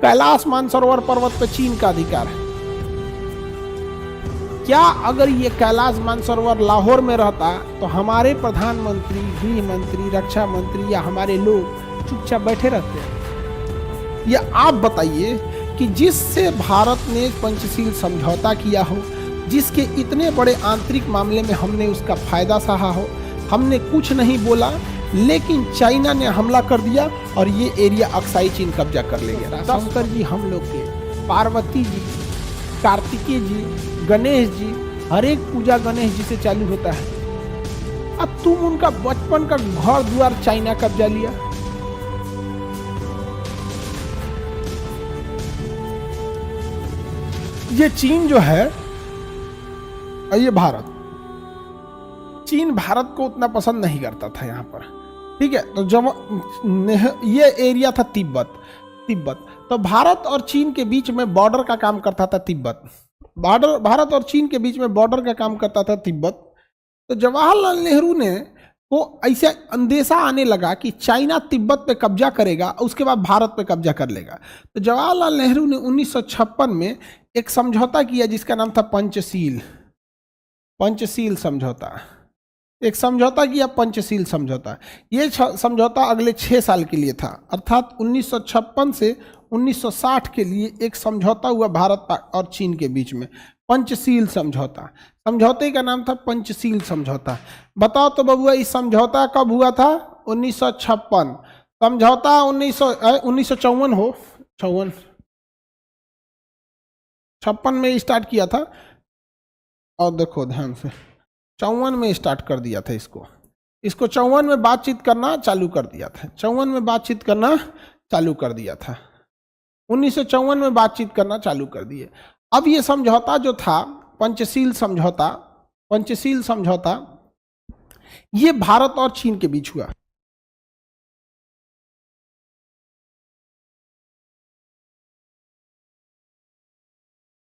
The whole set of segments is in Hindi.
कैलाश मानसरोवर पर्वत पे चीन का अधिकार है। क्या अगर ये कैलाश मानसरोवर लाहौर में रहता तो हमारे प्रधानमंत्री, गृह मंत्री, रक्षा मंत्री या हमारे लोग चुपचाप बैठे रहते हैं? या आप बताइए कि जिससे भारत ने पंचशील समझौता किया हो, जिसके इतने बड़े आंतरिक मामले में हमने उसका फायदा सहा हो, हमने कुछ नहीं बोला, लेकिन चाइना ने हमला कर दिया और ये एरिया अक्साई चीन कब्जा कर ले गया। शंकर जी हम लोग के, पार्वती जी, कार्तिकेय जी, गणेश जी, हर एक पूजा गणेश जी से चालू होता है। अब तुम उनका बचपन का घर द्वार चाइना कब्जा लिया। ये चीन जो है, ये भारत, चीन भारत को उतना पसंद नहीं करता था यहाँ पर, ठीक है। तो जब ये एरिया था तिब्बत, तो भारत और चीन के बीच में बॉर्डर का काम करता था तिब्बत। भारत और चीन के बीच में बॉर्डर का काम करता था तिब्बत। तो जवाहरलाल नेहरू ने को ऐसे अंदेशा आने लगा कि चाइना तिब्बत पे कब्जा करेगा, उसके बाद भारत पे कब्जा कर लेगा। तो जवाहरलाल नेहरू ने 1956 में एक समझौता किया जिसका नाम था पंचशील समझौता। एक समझौता किया, पंचशील समझौता। ये समझौता अगले 6 साल के लिए था, अर्थात 1956 से 1960 के लिए एक समझौता हुआ भारत और चीन के बीच में, पंचशील समझौता। समझौते का नाम था पंचशील समझौता। बताओ तो बबुआ, इस समझौता कब हुआ था? 1956। समझौता 1954 हो, 56 में स्टार्ट किया था। और देखो ध्यान से, 54 में स्टार्ट कर दिया था इसको 54 में बातचीत करना चालू कर दिया था। 54 में बातचीत करना चालू कर दिया था। 1954 में बातचीत करना चालू कर दिए। अब ये समझौता जो था पंचशील समझौता, ये भारत और चीन के बीच हुआ।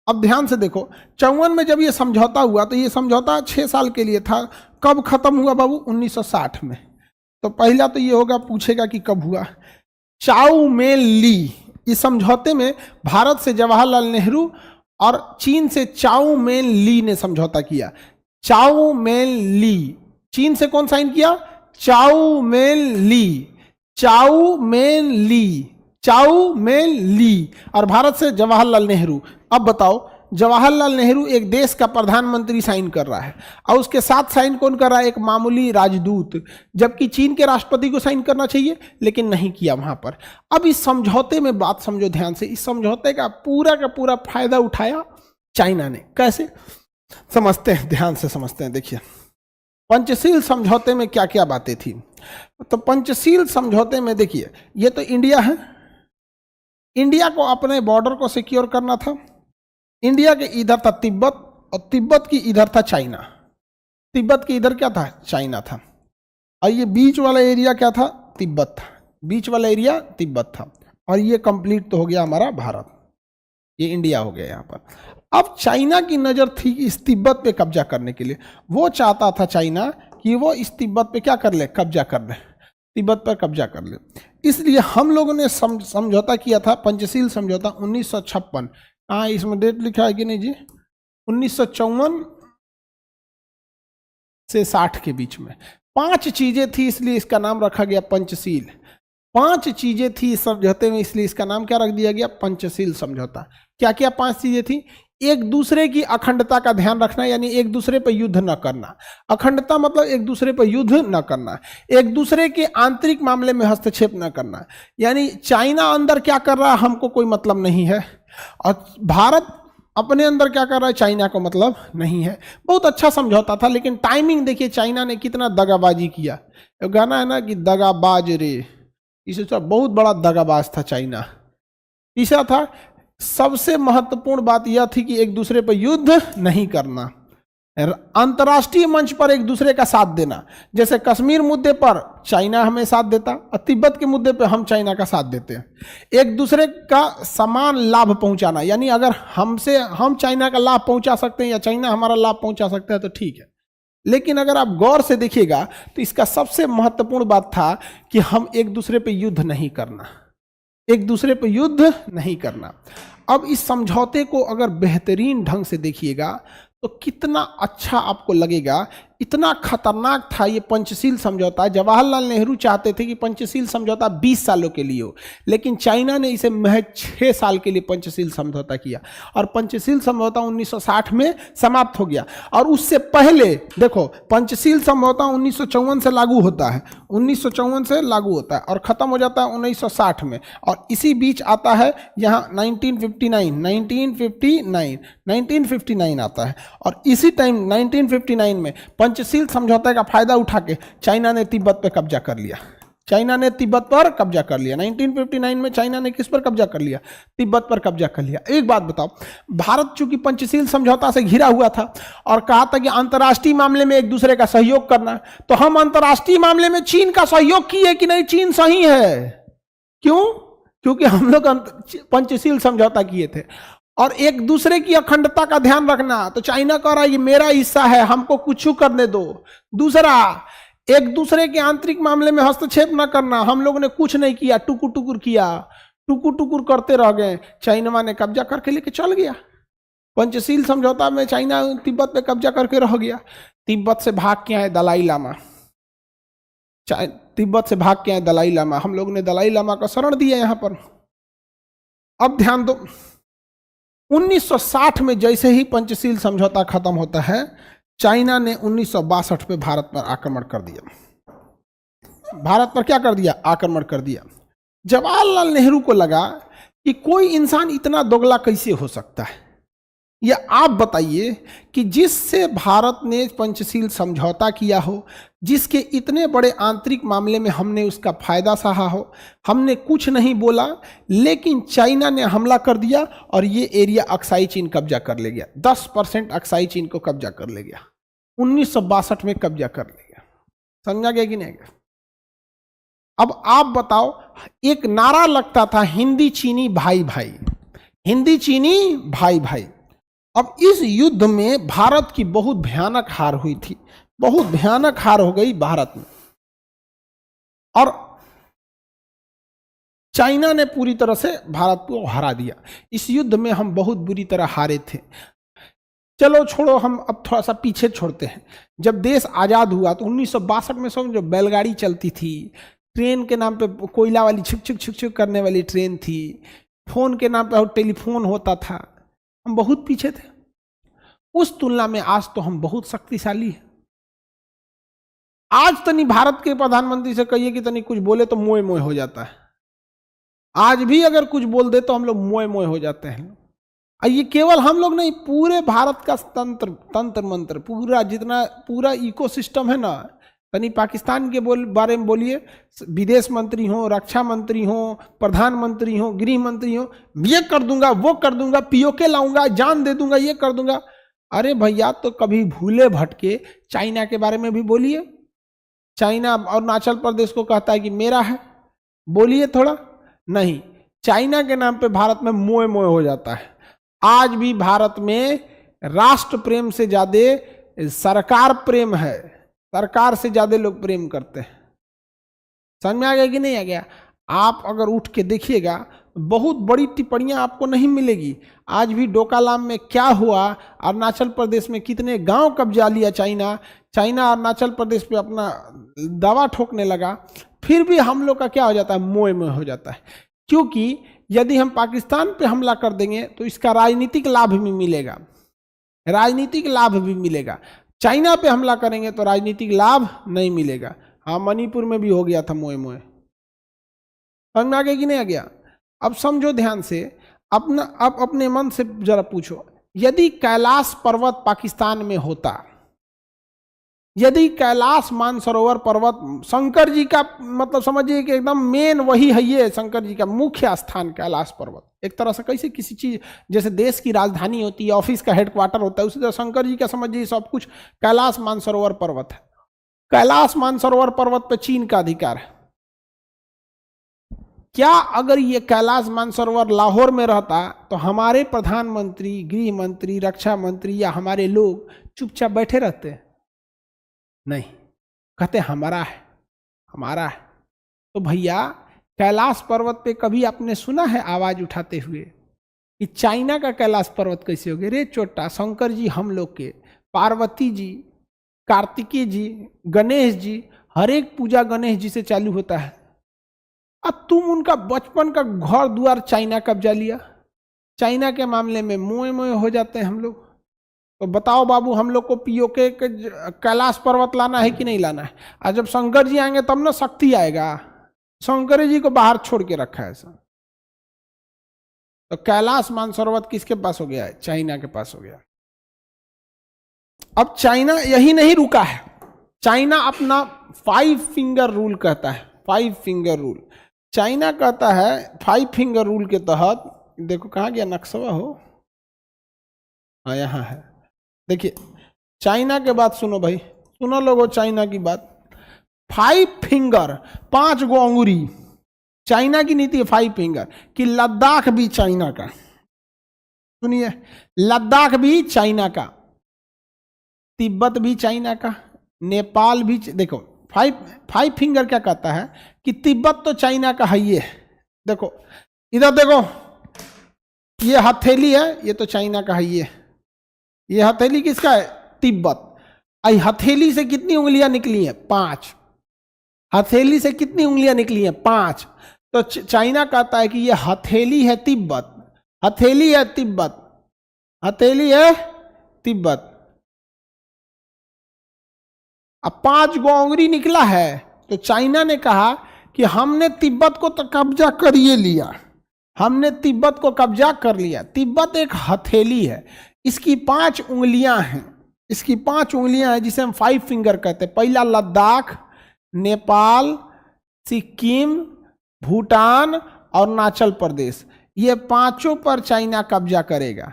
अब ध्यान से देखो, 54 में जब ये समझौता हुआ तो ये समझौता 6 साल के लिए था। कब खत्म हुआ बाबू? 1960 में। तो पहला तो ये होगा, पूछेगा कि कब हुआ। चाउ मेन ली, इस समझौते में भारत से जवाहरलाल नेहरू और चीन से चाउ मेन ली ने समझौता किया। चाउ मेन ली, चीन से कौन साइन किया? चाउ मेन ली, और भारत से जवाहरलाल नेहरू। अब बताओ, जवाहरलाल नेहरू एक देश का प्रधानमंत्री साइन कर रहा है और उसके साथ साइन कौन कर रहा है? एक मामूली राजदूत, जबकि चीन के राष्ट्रपति को साइन करना चाहिए, लेकिन नहीं किया वहां पर। अब इस समझौते में बात समझो ध्यान से, इस समझौते का पूरा फायदा उठाया चाइना ने। कैसे समझते हैं? ध्यान से समझते हैं। देखिए, पंचशील समझौते में क्या क्या बातें थी। तो पंचशील समझौते में देखिए, ये तो इंडिया है, इंडिया को अपने बॉर्डर को सिक्योर करना था। इंडिया के इधर था तिब्बत और तिब्बत की इधर था चाइना। तिब्बत के इधर क्या था? चाइना था। और ये बीच वाला एरिया क्या था? तिब्बत था। बीच वाला एरिया तिब्बत था। और ये कंप्लीट तो हो गया हमारा भारत, ये इंडिया हो गया यहाँ पर। अब चाइना की नज़र थी इस तिब्बत पे कब्जा करने के लिए। वो चाहता था चाइना कि वो इस तिब्बत पे क्या कर ले? कब्जा कर ले, तिब्बत पर कब्जा कर ले। इसलिए हम लोगों ने समझौता किया था, पंचशील समझौता 1956। हाँ, इसमें डेट लिखा है कि नहीं जी? 1954 से 60 के बीच में 5 चीजें थी, इसलिए इसका नाम रखा गया पंचशील। 5 चीजें थी इस समझौते में, इसलिए इसका नाम क्या रख दिया गया? पंचशील समझौता। क्या क्या 5 चीजें थी? एक दूसरे की अखंडता का ध्यान रखना, यानी एक दूसरे पर युद्ध न करना। अखंडता मतलब एक दूसरे पर युद्ध न करना। एक दूसरे के आंतरिक मामले में हस्तक्षेप न करना, यानी चाइना अंदर क्या कर रहा है हमको कोई मतलब नहीं है, और भारत अपने अंदर क्या कर रहा है चाइना को मतलब नहीं है। बहुत अच्छा समझौता था, लेकिन टाइमिंग देखिए चाइना ने कितना दगाबाजी किया। तो गाना है ना कि दगाबाज रे, इसे तो बहुत बड़ा दगाबाज था चाइना। तीसरा था, सबसे महत्वपूर्ण बात यह थी कि एक दूसरे पर युद्ध नहीं करना, अंतर्राष्ट्रीय मंच पर एक दूसरे का साथ देना। जैसे कश्मीर मुद्दे पर चाइना हमें साथ देता और तिब्बत के मुद्दे पर हम चाइना का साथ देते हैं। एक दूसरे का समान लाभ पहुंचाना, यानी अगर हम चाइना का लाभ पहुंचा सकते हैं या चाइना हमारा लाभ पहुंचा सकता है तो ठीक है, लेकिन अगर आप गौर से देखिएगा तो इसका सबसे महत्वपूर्ण बात था कि हम एक दूसरे पे युद्ध नहीं करना। एक दूसरे पर युद्ध नहीं करना। अब इस समझौते को अगर बेहतरीन ढंग से देखिएगा तो कितना अच्छा आपको लगेगा। इतना खतरनाक था ये पंचशील समझौता। जवाहरलाल नेहरू चाहते थे कि पंचशील समझौता 20 सालों के लिए हो, लेकिन चाइना ने इसे महज 6 साल के लिए पंचशील समझौता किया और पंचशील समझौता 1960 में समाप्त हो गया। और उससे पहले देखो, पंचशील समझौता 1954 से लागू होता है, 1954 से लागू होता है और खत्म हो जाता है 1960 में। और इसी बीच आता है यहाँ 1959 आता है। और इसी टाइम 1959 में पंचशील समझौते का फायदा उठा के चाइना ने तिब्बत पर कब्जा कर लिया। चाइना ने तिब्बत पर कब्जा कर लिया। 1959 में चाइना ने किस पर कब्जा कर लिया? तिब्बत पर कब्जा कर लिया। एक बात बताओ, भारत चूंकि पंचशील समझौता से घिरा हुआ था और कहा था कि अंतर्राष्ट्रीय मामले में एक दूसरे का सहयोग करना, तो हम अंतर्राष्ट्रीय मामले में चीन का सहयोग किए कि नहीं? चीन सही है। क्यों? क्योंकि हम लोग पंचशील समझौता किए थे। और एक दूसरे की अखंडता का ध्यान रखना, तो चाइना कह रहा है ये मेरा हिस्सा है, हमको कुछ करने दो। दूसरा, एक दूसरे के आंतरिक मामले में हस्तक्षेप न करना। हम लोगों ने कुछ नहीं किया, टुकुर टुकुर किया, टुकुर टुकुर करते रह गए। चाइना ने कब्जा करके लेके चल गया। पंचशील समझौता में चाइना तिब्बत पे कब्जा करके रह गया। तिब्बत से भाग के आए दलाई लामा। तिब्बत से भाग के आए दलाई लामा। हम लोग ने दलाई लामा का शरण दिया यहाँ पर। अब ध्यान दो, 1960 में जैसे ही पंचशील समझौता खत्म होता है, चाइना ने 1962 में भारत पर आक्रमण कर दिया। भारत पर क्या कर दिया? आक्रमण कर दिया। जवाहरलाल नेहरू को लगा कि कोई इंसान इतना दोगला कैसे हो सकता है। या आप बताइए कि जिससे भारत ने पंचशील समझौता किया हो, जिसके इतने बड़े आंतरिक मामले में हमने उसका फायदा सहा हो, हमने कुछ नहीं बोला, लेकिन चाइना ने हमला कर दिया और ये एरिया अक्साई चीन कब्जा कर ले गया। 10% अक्साई चीन को कब्जा कर ले गया। 1962 में कब्जा कर ले गया। समझा गया कि नहीं? अब आप बताओ, एक नारा लगता था हिंदी चीनी भाई भाई, हिंदी चीनी भाई भाई। अब इस युद्ध में भारत की बहुत भयानक हार हुई थी, बहुत भयानक हार हो गई भारत में। और चाइना ने पूरी तरह से भारत को हरा दिया। इस युद्ध में हम बहुत बुरी तरह हारे थे। चलो छोड़ो, हम अब थोड़ा सा पीछे छोड़ते हैं। जब देश आज़ाद हुआ तो 1962 में समझो बैलगाड़ी चलती थी, ट्रेन के नाम पे कोयला वाली छिक छिक छिक छिक करने वाली ट्रेन थी, फोन के नाम पे टेलीफोन होता था। हम बहुत पीछे थे। उस तुलना में आज तो हम बहुत शक्तिशाली हैं। आज तनी भारत के प्रधानमंत्री से कहिए कि तनी कुछ बोले तो मोए मोए हो जाता है। आज भी अगर कुछ बोल दे तो हम लोग मोए मोए हो जाते हैं। और ये केवल हम लोग नहीं, पूरे भारत का तंत्र मंत्र, पूरा इकोसिस्टम है ना। तनी पाकिस्तान के बारे में बोलिए, विदेश मंत्री हो, रक्षा मंत्री हो, प्रधानमंत्री हो, गृह मंत्री हो, ये कर दूंगा, वो कर दूंगा, पीओके लाऊंगा, जान दे दूंगा, ये कर दूंगा। अरे भैया, तो कभी भूले भटके चाइना के बारे में भी बोलिए। चाइना अरुणाचल प्रदेश को कहता है कि मेरा है, बोलिए थोड़ा। नहीं, चाइना के नाम पे भारत में मोए मोए हो जाता है। आज भी भारत में राष्ट्र प्रेम से ज्यादा सरकार प्रेम है। सरकार से ज्यादा लोग प्रेम करते हैं। समझ में आ गया कि नहीं आ गया? आप अगर उठ के देखिएगा, बहुत बड़ी टिप्पणियां आपको नहीं मिलेगी। आज भी डोकालाम में क्या हुआ, अरुणाचल प्रदेश में कितने गांव कब्जा लिया चाइना अरुणाचल प्रदेश पे अपना दावा ठोकने लगा, फिर भी हम लोग का क्या हो जाता है? मोए मोए हो जाता है। क्योंकि यदि हम पाकिस्तान पे हमला कर देंगे तो इसका राजनीतिक लाभ भी मिलेगा, राजनीतिक लाभ भी मिलेगा। चाइना पे हमला करेंगे तो राजनीतिक लाभ नहीं मिलेगा। हाँ, मणिपुर में भी हो गया था मोए मोए। समझ में आ गया कि नहीं आ गया? अब समझो ध्यान से, अब अपने मन से जरा पूछो, यदि कैलाश पर्वत पाकिस्तान में होता, यदि कैलाश मानसरोवर पर्वत शंकर जी का, मतलब समझिए कि एकदम मेन वही है, ये शंकर जी का मुख्य स्थान कैलाश पर्वत। एक तरह से कैसे किसी चीज, जैसे देश की राजधानी होती है, ऑफिस का हेडक्वार्टर होता है, उसी तरह शंकर जी का समझिए सब कुछ कैलाश मानसरोवर पर्वत है। कैलाश मानसरोवर पर्वत पर चीन का अधिकार है। क्या अगर ये कैलाश मानसरोवर लाहौर में रहता तो हमारे प्रधानमंत्री, गृह मंत्री, रक्षा मंत्री या हमारे लोग चुपचाप बैठे रहते? नहीं, कहते हमारा है, हमारा है। तो भैया, कैलाश पर्वत पे कभी आपने सुना है आवाज उठाते हुए कि चाइना का कैलाश पर्वत कैसे हो गया? रे चोटा, शंकर जी हम लोग के, पार्वती जी, कार्तिकेय जी, गणेश जी, हर एक पूजा गणेश जी से चालू होता है। अब तुम उनका बचपन का घर द्वार चाइना कब्जा लिया। चाइना के मामले में मोए मोए हो जाते हैं हम लोग। तो बताओ बाबू, हम लोग को पीओके के कैलाश पर्वत लाना है कि नहीं लाना है? और जब शंकर जी आएंगे तब ना शक्ति आएगा। शंकर जी को बाहर छोड़ के रखा है ऐसा। तो कैलाश मानसरोवर किसके पास हो गया है? चाइना के पास हो गया। अब चाइना यही नहीं रुका है, चाइना अपना 5 फिंगर रूल कहता है। 5 फिंगर रूल चाइना कहता है। 5 फिंगर रूल के तहत, देखो कहाँ गया नक्शा हो, हाँ यहाँ है। देखिए चाइना के बात सुनो भाई, सुनो लोगों चाइना की बात। 5 फिंगर, 5 गो अंगुरी। चाइना की नीति है 5 फिंगर कि लद्दाख भी चाइना का, सुनिए, लद्दाख भी चाइना का, तिब्बत भी चाइना का, नेपाल भी। देखो 5 फिंगर क्या कहता है कि तिब्बत तो चाइना का है ही है। देखो इधर देखो, ये हथेली है, ये तो चाइना का है ही है। ये हथेली किसका है? तिब्बत। आई हथेली से कितनी उंगलियां निकली हैं? 5। हथेली से कितनी उंगलियां निकली हैं? 5। तो चाइना कहता है कि ये हथेली है तिब्बत, हथेली है तिब्बत, हथेली है तिब्बत। अब 5 गो अंगुरी निकला है, तो चाइना ने कहा कि हमने तिब्बत को तो कब्जा कर ही लिया, हमने तिब्बत को कब्जा कर लिया। तिब्बत एक हथेली है, इसकी 5 उंगलियां हैं, इसकी 5 उंगलियां हैं जिसे हम 5 फिंगर कहते हैं। पहला लद्दाख, नेपाल, सिक्किम, भूटान और अरुणाचल प्रदेश, ये 5 पर चाइना कब्जा करेगा।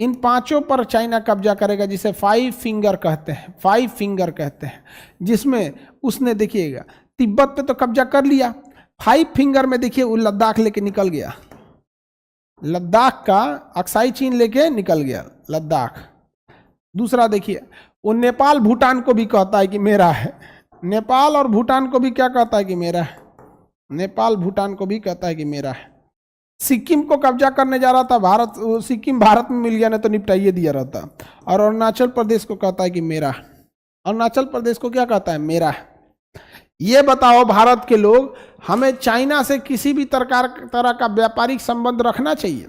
इन 5 पर चाइना कब्जा करेगा जिसे 5 फिंगर कहते हैं। 5 फिंगर कहते हैं, जिसमें उसने देखिएगा तिब्बत पे तो कब्जा कर लिया। 5 फिंगर में देखिए वो लद्दाख लेके निकल गया, लद्दाख का अक्साई चीन लेके निकल गया लद्दाख। दूसरा देखिए, वो नेपाल भूटान को भी कहता है कि मेरा है। नेपाल और भूटान को भी क्या कहता है कि मेरा है? नेपाल भूटान को भी कहता है कि मेरा है। सिक्किम को कब्जा करने जा रहा था भारत, सिक्किम भारत में मिल गया, ना तो निपटाइए दिया रहता। और अरुणाचल प्रदेश को कहता है कि मेरा है। अरुणाचल प्रदेश को क्या कहता है? मेरा है। ये बताओ भारत के लोग, हमें चाइना से किसी भी तरह का व्यापारिक संबंध रखना चाहिए?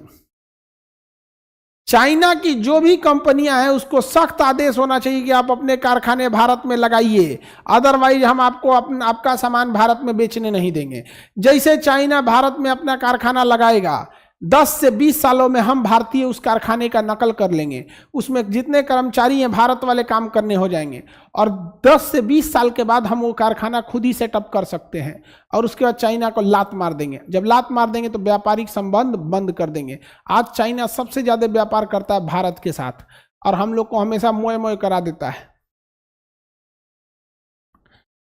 चाइना की जो भी कंपनियां हैं उसको सख्त आदेश होना चाहिए कि आप अपने कारखाने भारत में लगाइए, अदरवाइज हम आपको आपका सामान भारत में बेचने नहीं देंगे। जैसे चाइना भारत में अपना कारखाना लगाएगा, 10 से 20 सालों में हम भारतीय उस कारखाने का नकल कर लेंगे, उसमें जितने कर्मचारी हैं भारत वाले काम करने हो जाएंगे, और 10 से 20 साल के बाद हम वो कारखाना खुद ही सेटअप कर सकते हैं। और उसके बाद चाइना को लात मार देंगे। जब लात मार देंगे तो व्यापारिक संबंध बंद कर देंगे। आज चाइना सबसे ज्यादा व्यापार करता है भारत के साथ, और हम लोग को हमेशा मोए मोए करा देता है।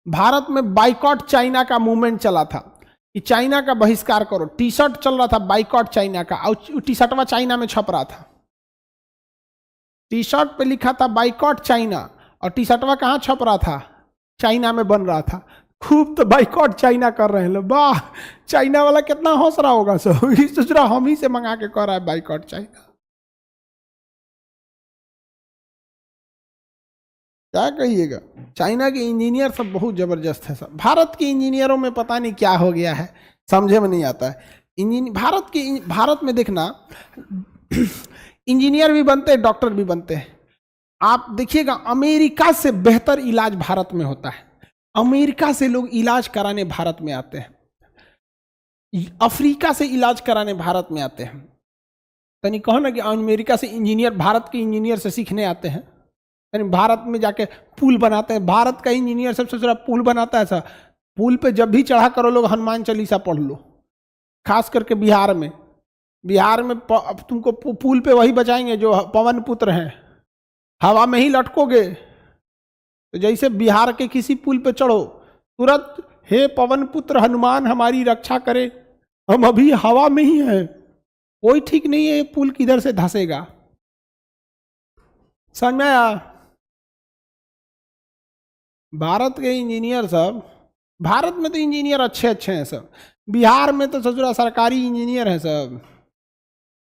भारत में बाइकॉट चाइना का मूवमेंट चला था कि चाइना का बहिष्कार करो। टी शर्ट चल रहा था बाइकॉट चाइना का, और टी शर्टवा चाइना में छप रहा था। टी शर्ट पे लिखा था बाइकॉट चाइना, और टी शर्टवा कहाँ छप रहा था? चाइना में बन रहा था। खूब तो बाइकॉट चाइना कर रहे हैं लोग। वाह, चाइना वाला कितना हौस रहा होगा। सब सोच रहा हम ही से मंगा के कर रहा है बाइकॉट चाइना। क्या कहिएगा, चाइना के इंजीनियर सब बहुत जबरदस्त है। सब भारत के इंजीनियरों में पता नहीं क्या हो गया है, समझे में नहीं आता है। भारत में देखना इंजीनियर भी बनते हैं, डॉक्टर भी बनते हैं। आप देखिएगा अमेरिका से बेहतर इलाज भारत में होता है। अमेरिका से लोग इलाज कराने भारत में आते हैं, अफ्रीका से इलाज कराने भारत में आते हैं। तनी कहो ना कि अमेरिका से इंजीनियर भारत के इंजीनियर से सीखने आते हैं, यानी भारत में जाके पुल बनाते हैं। भारत का इंजीनियर सबसे बड़ा पुल बनाता है। ऐसा पुल पे जब भी चढ़ा करो लोग हनुमान चालीसा पढ़ लो। खास करके बिहार में तुमको पुल पे वही बचाएंगे जो पवन पुत्र हैं। हवा में ही लटकोगे तो जैसे बिहार के किसी पुल पे चढ़ो, तुरंत हे पवन पुत्र हनुमान हमारी रक्षा करे, हम अभी हवा में ही हैं, कोई ठीक नहीं है ये पुल किधर से धंसेगा। समझ में आया? भारत के इंजीनियर सब, भारत में तो इंजीनियर अच्छे अच्छे हैं सब। बिहार में तो ससुरा सरकारी इंजीनियर है सब।